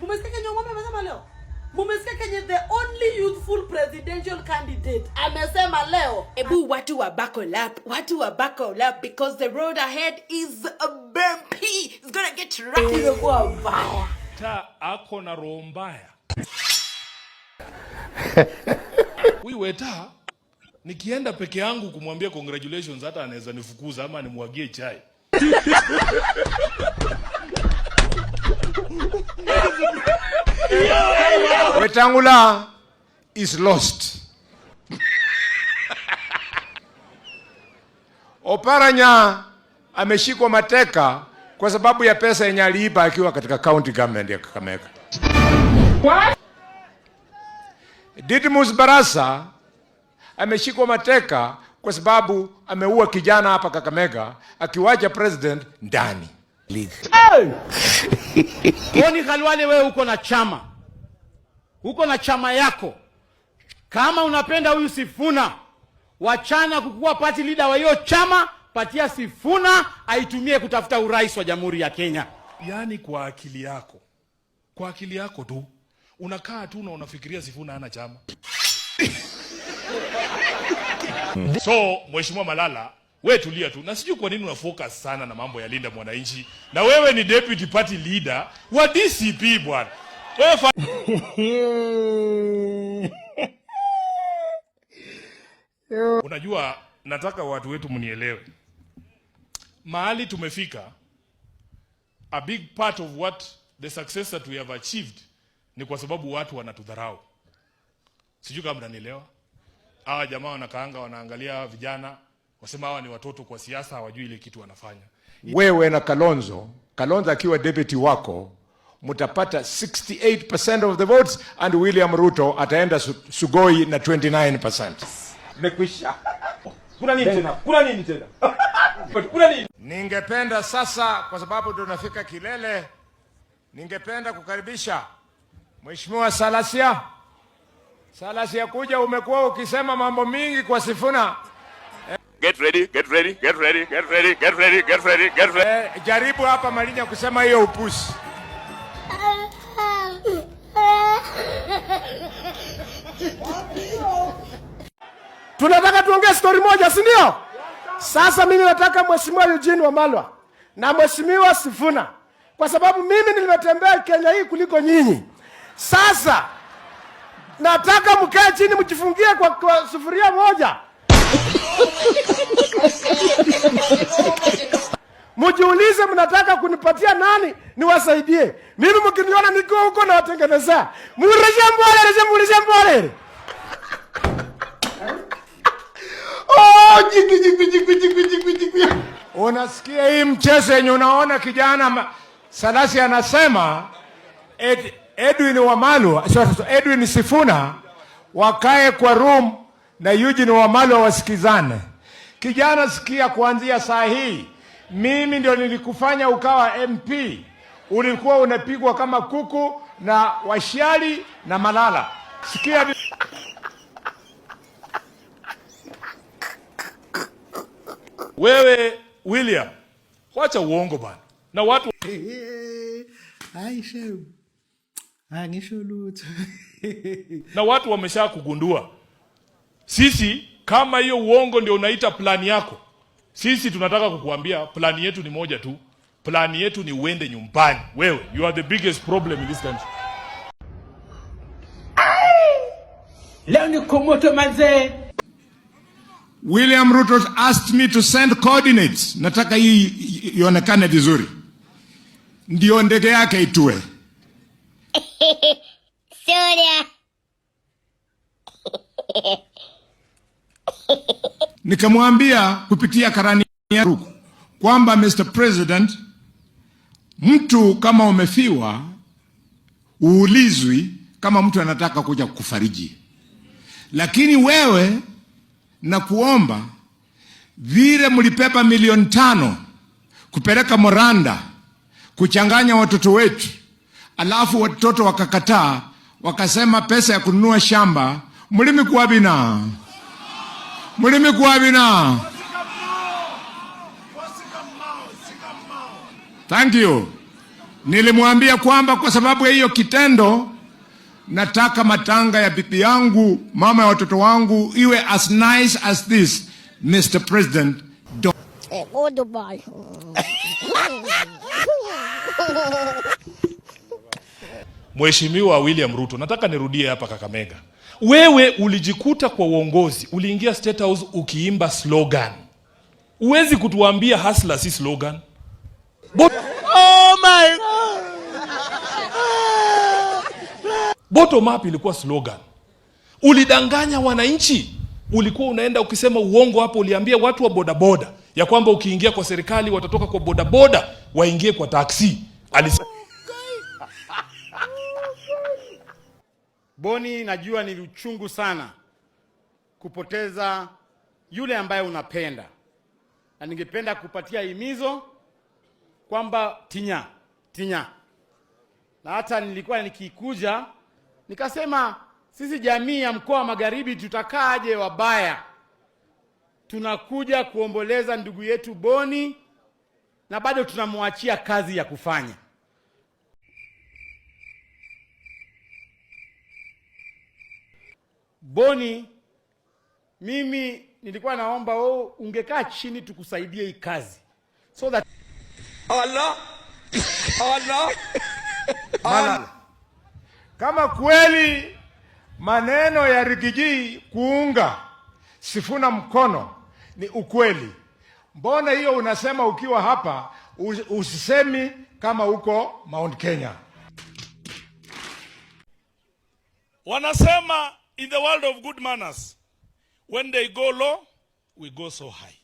Mumesikia Kenya ngome amesema leo? Mumesikia Kenya the only youthful presidential candidate amesema leo. Ebu watu wa buckle up because the road ahead is bumpy. It's gonna get rough. Imekuwa mbaya. Ta ako na roho mbaya. Weta nikienda peke yangu kumwambia congratulations hata anaweza nifukuza ama nimwagie chai. Wetangula is lost. Oparanya ameshikwa mateka kwa sababu ya pesa yenye aliiba akiwa katika county government ya Kakamega. What? Didmus Barasa ameshikwa mateka kwa sababu ameua kijana hapa Kakamega akiwacha president ndani. Boni Khalwale, wewe uko na chama. Uko na chama yako. Kama unapenda huyu Sifuna, wachana kukuwa party leader wa hiyo chama, patia Sifuna aitumie kutafuta urais wa Jamhuri ya Kenya. Yaani kwa akili yako tu unakaa tu na unafikiria Sifuna hana chama. So Mheshimiwa Malala, wewe tulia tu. Na sijui kwa nini unafocus sana na mambo ya Linda Mwananchi. Na wewe ni deputy party leader wa DCP bwana. Unajua nataka watu wetu mnielewe. Mahali tumefika, a big part of what the success that we have achieved ni kwa sababu watu wanatudharau. Sijui kama mnanielewa. Hawa jamaa wanakaanga wanaangalia vijana, wasema hawa ni watoto kwa siasa, hawajui ile kitu wanafanya. Wewe na Kalonzo akiwa deputy wako, mutapata 68% of the votes and William Ruto ataenda Sugoi na 29%. Mekwisha. Kuna nini tena? Kuna nini? Ningependa sasa, kwa sababu tunafika kilele, ningependa kukaribisha Mheshimiwa Salasia kuja. Umekuwa ukisema mambo mingi kwa Sifuna. Get ready. Jaribu hapa Malinya kusema hiyo upusi. Tunataka tuongee story moja, si ndio? Sasa mimi nataka Mheshimiwa Eugene Wamalwa na Mheshimiwa Sifuna, kwa sababu mimi nilimetembea Kenya hii kuliko nyinyi. Sasa nataka mkae chini mjifungie kwa sufuria moja. Mjiulize mnataka kunipatia nani niwasaidie. Mimi mkiniona niko huko na watengeneza. Mureje mbole. Jiki. Unasikia hii mchezo yenye unaona kijana Salasi anasema Edwin Wamalwa, Edwin Sifuna wakae kwa room na Eugene Wamalwa wasikizane. Kijana, sikia, kuanzia saa hii mimi ndio nilikufanya ukawa MP. Ulikuwa unapigwa kama kuku na Washiali na Malala. Sikia wewe William, wacha uongo bana. Na watu na watu wamesha kugundua. Sisi kama hiyo uongo ndio unaita plani yako, sisi tunataka kukuambia plani yetu ni moja tu. Plani yetu ni uende nyumbani. Wewe, you are the biggest problem in this country. Leo ni komoto manze. William Ruto asked me to send coordinates. Nataka hii ionekane vizuri. Ndio ndege yake itue. Sonia. Nikamwambia kupitia karani yangu kwamba Mr. President, mtu kama umefiwa uulizwi kama mtu anataka kuja kufariji. Lakini wewe na kuomba vile mlipepa 5,000,000 kupeleka Moranda kuchanganya watoto wetu, alafu watoto wakakataa, wakasema pesa ya kununua shamba mulimi kuabina. Thank you. Nilimwambia kwamba kwa sababu ya hiyo kitendo nataka matanga ya bibi yangu, mama ya watoto wangu iwe as nice as this, Mr. President. Goodbye. Mheshimiwa William Ruto, nataka nirudie hapa Kakamega. Wewe ulijikuta kwa uongozi, uliingia State House ukiimba slogan. Uwezi kutuambia hustler si slogan. Oh my God. Bottom up ilikuwa slogan. Ulidanganya wananchi. Ulikuwa unaenda ukisema uongo hapo, uliambia watu wa bodaboda ya kwamba ukiingia kwa serikali watatoka kwa bodaboda waingie kwa taksi. Boni, najua ni uchungu sana kupoteza yule ambaye unapenda. Na ningependa kupatia himizo kwamba tinya. Na hata nilikuwa nikikuja nikasema sisi jamii ya mkoa wa Magharibi tutakaaje wabaya? Tunakuja kuomboleza ndugu yetu Boni na bado tunamwachia kazi ya kufanya. Boni, mimi nilikuwa naomba wewe ungekaa chini tukusaidie hii kazi. So that Allah. Kama kweli maneno ya Rigiji kuunga Sifuna mkono ni ukweli, mbona hiyo unasema ukiwa hapa, usisemi kama uko Mount Kenya? Wanasema in the world of good manners, when they go low, we go so high.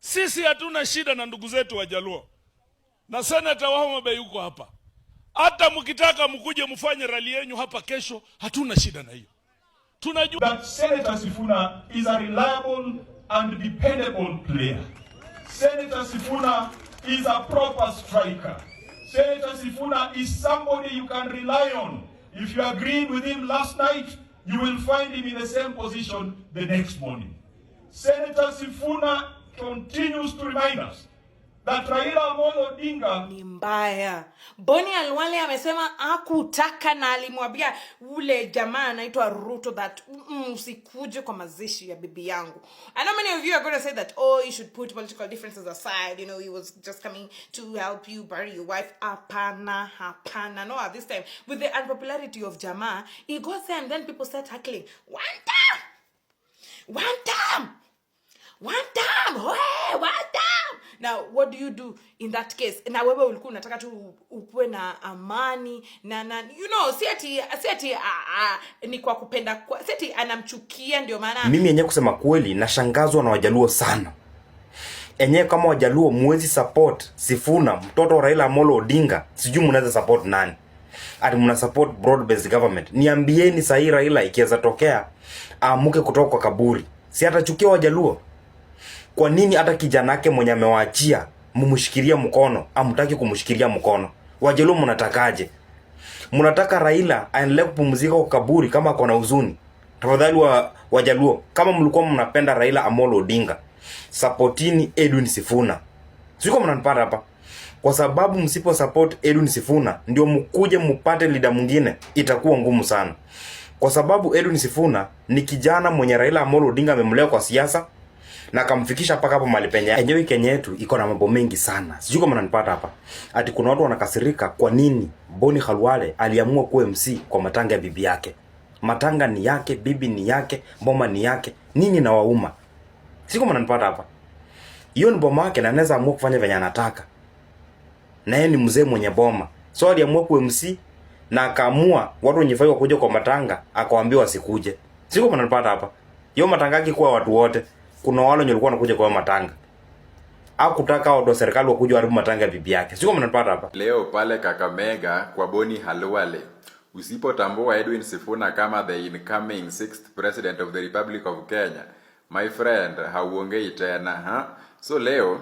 Sisi hatuna shida na ndugu zetu wa Jaluo. Na Senator wa Homa Bay yuko hapa. Hata mkitaka mkuje mfanye rally yenu hapa kesho, hatuna shida na hiyo. Tunajua that Senator Sifuna is a reliable and dependable player. Senator Sifuna is a proper striker. Senator Sifuna is somebody you can rely on. If you agreed with him last night, you will find him in the same position the next morning. Senator Sifuna continues to remind us that Raila Amolo Odinga ni mbaya. Boni Khalwale amesema hakutaka na alimwambia ule jamaa anaitwa Ruto that usikuje kwa mazishi ya bibi yangu. I know many of you are going to say that, oh, you should put political differences aside, you know, he was just coming to help you bury your wife. Hapana. No, at this time, with the unpopularity of Jamaa, he goes there and then people start heckling. One time. Now, what do you do in that case? Na wewe ulikuwa unataka tu ukuwe na amani na you know, si ati ni kwa kupenda, si ati anamchukia ndio maana. Mimi yenyewe kusema kweli nashangazwa na Wajaluo sana. Enyewe kama Wajaluo muwezi support Sifuna, mtoto Raila Amolo Odinga, sijui mnaweza support nani? Ati mna support broad based government. Niambieni sahi Raila ikiweza tokea amuke kutoka kwa kaburi, si atachukia Wajaluo? Kwa nini hata kijana yake mwenye amewaachia mumshikilia mkono, amtaki kumshikilia mkono? Wajaluo mnatakaje? Mnataka Raila aendelee kupumzika kwa kaburi kama ako na huzuni? Tafadhali Wajaluo, kama mlikuwa mnapenda Raila Amolo Odinga, supportini Edwin Sifuna. Siko mnanipata hapa. Kwa sababu msipo support Edwin Sifuna ndio mkuje mpate leader mwingine, itakuwa ngumu sana. Kwa sababu Edwin Sifuna ni kijana mwenye Raila Amolo Odinga amemlea kwa siasa na kamfikisha paka hapo mahali penye. Enyewe Kenya yetu iko na mambo mengi sana. Sijui kama mnanipata hapa. Ati kuna watu wanakasirika kwa nini Boni Khalwale aliamua kuwa MC kwa matanga ya bibi yake. Matanga ni yake, bibi ni yake, boma ni yake. Nini na wauma? Sijui kama mnanipata hapa. Hiyo ni boma yake na anaweza amua kufanya venye anataka. Na yeye ni mzee mwenye boma. So aliamua kuwa MC na akaamua watu wenyefai wakuja kwa matanga, akawaambia wasikuje. Sijui kama mnanipata hapa. Hiyo matanga yake kwa watu wote. Kuna wale walikuwa wanakuja kwa matanga. Au kutaka watu wa serikali wakuja haribu matanga ya bibi yake. Sio kama mnapata hapa. Leo pale Kakamega kwa Boni Khalwale, usipotambua Edwin Sifuna kama the incoming 6th president of the Republic of Kenya, my friend, hauongei tena. So leo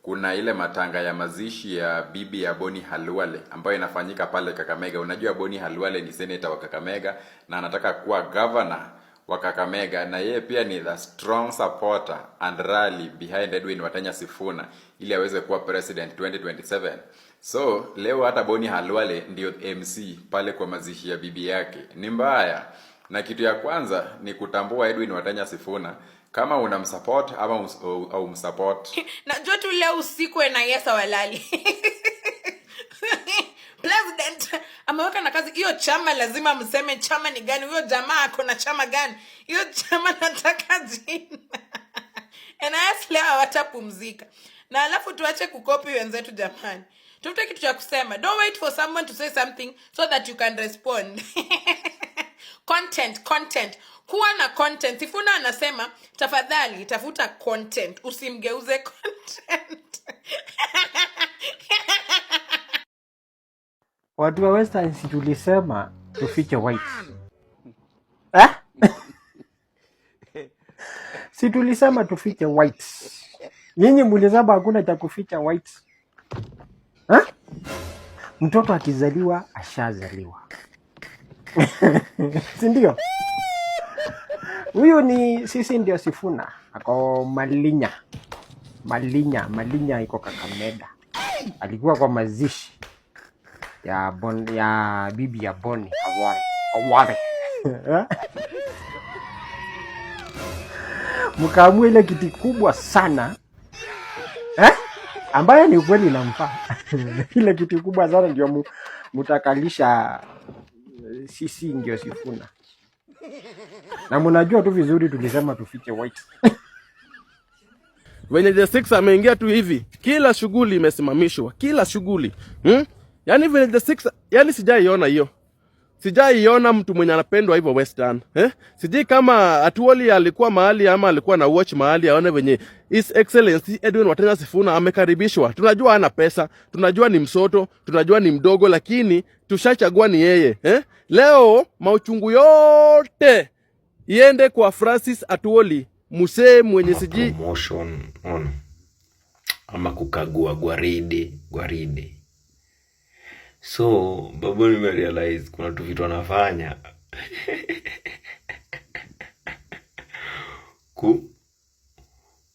kuna ile matanga ya mazishi ya bibi ya Boni Khalwale ambayo inafanyika pale Kakamega. Unajua Boni Khalwale ni senator wa Kakamega na anataka kuwa governor wa Kakamega, na yeye pia ni the strong supporter and rally behind Edwin Watenya Sifuna ili aweze kuwa president 2027. So leo hata Boni Halwale ndio MC pale kwa mazishi ya bibi yake. Ni mbaya. Na kitu ya kwanza ni kutambua Edwin Watenya Sifuna kama unamsupport ama au msupport. Najua tu leo usiku na Yesa walali. President ameweka na kazi hiyo chama, lazima mseme chama ni gani, huyo jamaa kuna chama gani, hiyo chama nataka jina. NIS leo hawatapumzika. Na alafu tuache kukopi wenzetu jamani. Tufute kitu cha kusema. Don't wait for someone to say something so that you can respond. Content. Kuwa na content. Sifuna anasema tafadhali tafuta content, usimgeuze content. Watu wa Western si tulisema tufiche white. Si tulisema tufiche white. Nyinyi mlisema hakuna cha kuficha white. Mtoto akizaliwa ashazaliwa. Si ndio? Huyu ni sisi ndio Sifuna. Ako Malinya iko Kakamega. Alikuwa kwa mazishi ya bibi ya Boni Aware. Mkaamua ile kiti kubwa sana. Ambaye ni kweli inamfaa. Ile kiti kubwa sana ndio mutakalisha sisi ndio Sifuna. Na mnajua tu vizuri tulisema tufiche white. When the 6 ameingia tu hivi, kila shughuli imesimamishwa, kila shughuli. Yaani when the 6, yani sijaiona hiyo. Sijaiona mtu mwenye anapendwa hivyo Western. Sijui kama Atuoli alikuwa mahali ama alikuwa na watch mahali aone venye His Excellency Edwin Watenya Sifuna amekaribishwa. Tunajua hana pesa, tunajua ni msoto, tunajua ni mdogo, lakini tushachagua ni yeye. Leo mauchungu yote iende kwa Francis Atuoli, msee mwenye siji promotion on ama kukagua gwaride. So babu nimerealize kuna tu vitu anafanya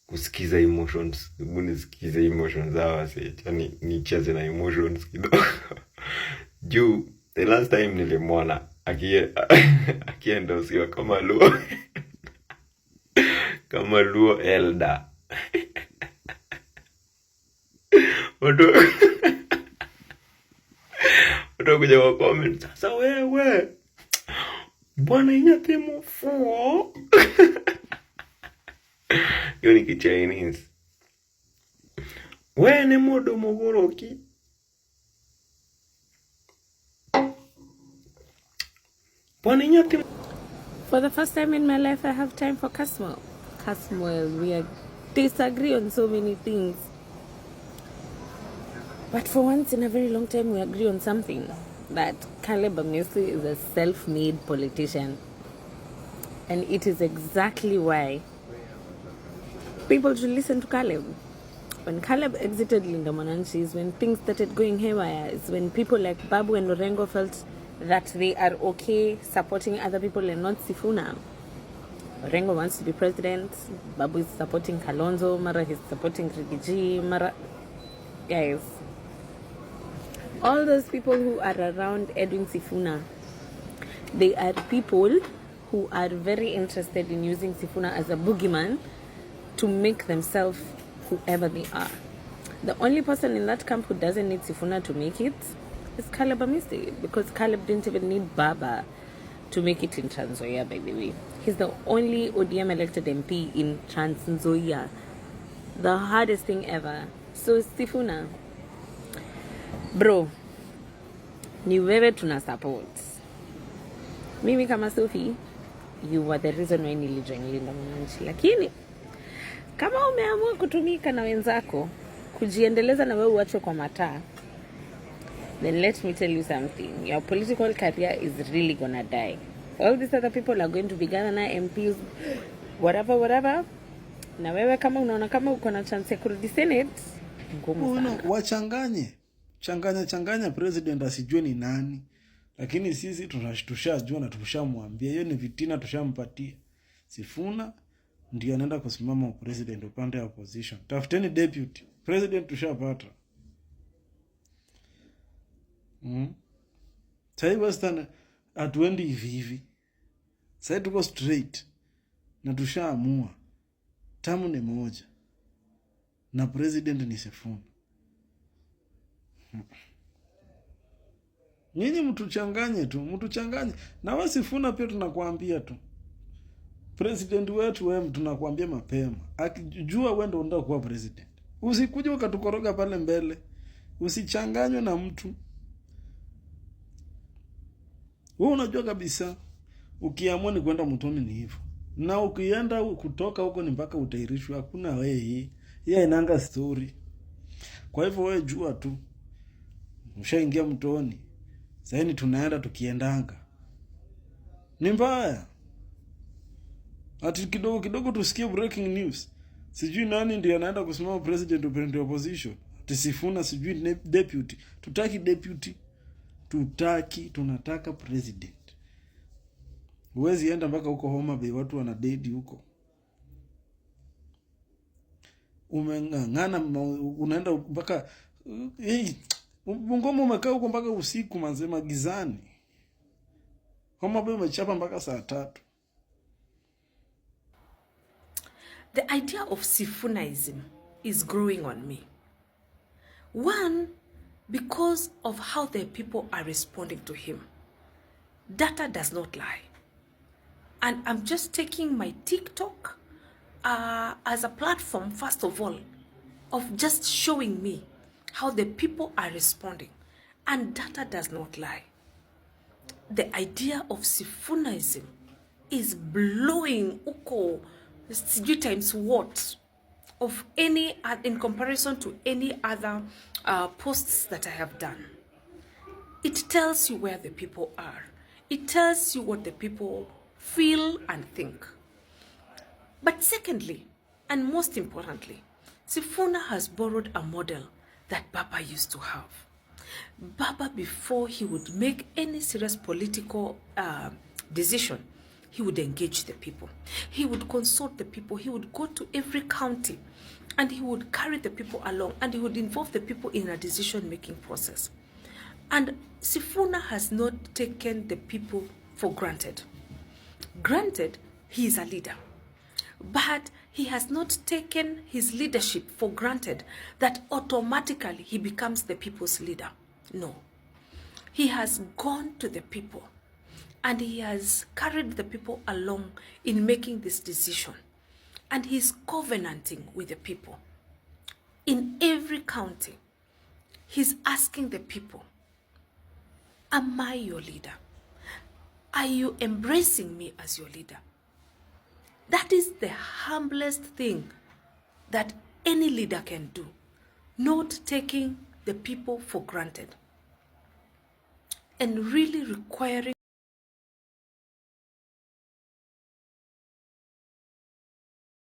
kusikiza emotions. Hebu nisikize emotions hawa sasa, yani nicheze na emotions kidogo. Juu the last time nilimwona akienda usiwa kama Luo Elda. Watu kuja kwa comment, sasa wewe bwana inyathi mufuo. Yo ni Chinese. Wewe ni modo mogoroki. Bwana inyathi. For the first time in my life I have time for Caswell. We disagree on so many things. But for once in a very long time, we agree on something. That Caleb Amnesty is a self-made politician. And it is exactly why people should listen to Caleb. When Caleb exited Linda Mwananchi is when things started going haywire. It's when people like Babu and Orengo felt that they are okay supporting other people and not Sifuna. Orengo wants to be president. Babu is supporting Kalonzo. Mara he's supporting Rigiji. Mara... Guys... all those people who are around Edwin Sifuna, they are people who are very interested in using Sifuna as a boogeyman to make themselves whoever they are. The only person in that camp who doesn't need Sifuna to make it is Caleb Amnesty, because Caleb didn't even need Baba to make it in Trans Nzoia, by the way. He's the only ODM elected MP in Trans Nzoia. The hardest thing ever. So Sifuna, bro, ni wewe tuna support. Mimi kama Sophie, you were the reason why nilijoin Linda Mwananchi. Lakini kama umeamua kutumika na wenzako kujiendeleza na wewe uachwe kwa mataa, then let me tell you something. Your political career is really gonna die. All these other people are going to be governor, MPs, whatever. Na wewe kama unaona kama uko na chance ya kurudi Senate, ngumu sana. Changanya president asijue ni nani. Lakini sisi tushajua na tushamwambia. Hiyo ni vitina tushampatia. Sifuna ndio anaenda kusimama president upande wa opposition. Tafuteni deputy. President tushapata. Sahii Western hatuendi hivi hivi. Sahii tuko straight na tushaamua tamu ni moja na president ni Sifuna. Nyinyi mtuchanganye tu, mtuchanganye. Na wewe Sifuna pia tunakuambia tu. President wetu wewe tunakuambia mapema. Akijua wewe ndio unataka kuwa president. Usikuje ukatukoroga pale mbele. Usichanganywe na mtu. Wewe unajua kabisa ukiamua ni kwenda mtoni ni hivyo. Na ukienda kutoka huko ni mpaka utairishwa, hakuna wewe. Yeye inaanga story. Kwa hivyo wewe jua tu. Mshaingia mtoni. Sasa tunaenda tukiendanga. Ni mbaya. Ati kidogo kidogo tusikie breaking news. Sijui nani ndiye anaenda kusimama president upande wa opposition. Ati Sifuna sijui deputy. Tutaki deputy. Tunataka president. Huwezi enda mpaka huko Homa Bay watu wana dedi huko. Umeng'ang'ana unaenda mpaka Bungoma umekaa huko mpaka usiku manzema gizani. Homa Bay umechapa mpaka saa 3. The idea of Sifunaism is growing on me. One, because of how the people are responding to him. Data does not lie. And I'm just taking my TikTok as a platform, first of all, of just showing me how the people are responding. And data does not lie. The idea of Sifunaism is blowing uko times what of any in comparison to any other posts that I have done. It tells you where the people are. It tells you what the people feel and think. But secondly, and most importantly, Sifuna has borrowed a model that Baba used to have. Baba, before he would make any serious political decision, he would engage the people. He would consult the people. He would go to every county and he would carry the people along and he would involve the people in a decision-making process. And Sifuna has not taken the people for granted. Granted, he is a leader. But he has not taken his leadership for granted that automatically he becomes the people's leader. No. He has gone to the people and he has carried the people along in making this decision. And he's covenanting with the people. In every county, he's asking the people, am I your leader? Are you embracing me as your leader? That is the humblest thing that any leader can do, not taking the people for granted and really requiring